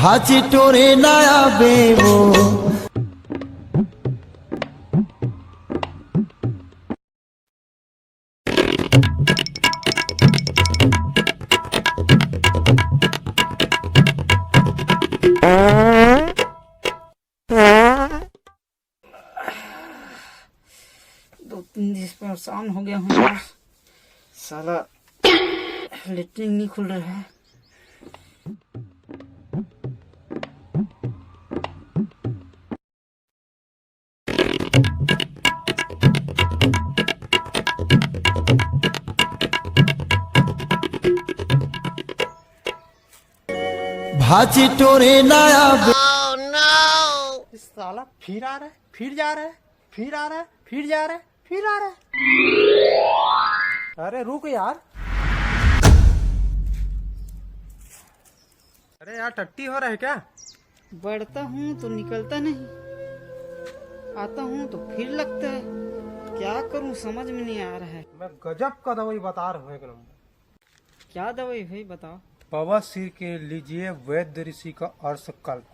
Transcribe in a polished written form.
भाजी टोरे नया बेवो दो तीन दिन से परेशान हो गया हूँ यार। साला लेटरिन नहीं खुल रहा है। भाजी टोरे नया इस साला फिर आ रहा है, फिर जा रहा है, फिर आ रहा है, फिर जा रहा है, फिर आ रहा है। अरे रुक यार, अरे यार टट्टी हो रहा है क्या? बढ़ता हूँ तो निकलता नहीं, आता हूँ तो फिर लगता है। क्या करूँ समझ में नहीं आ रहा है। मैं गजब का दवाई बता रहा हूँ, एक नंबर। क्या दवाई भाई बताओ। बवासीर के लीजिए वैद्य ऋषि का अर्श कल्प।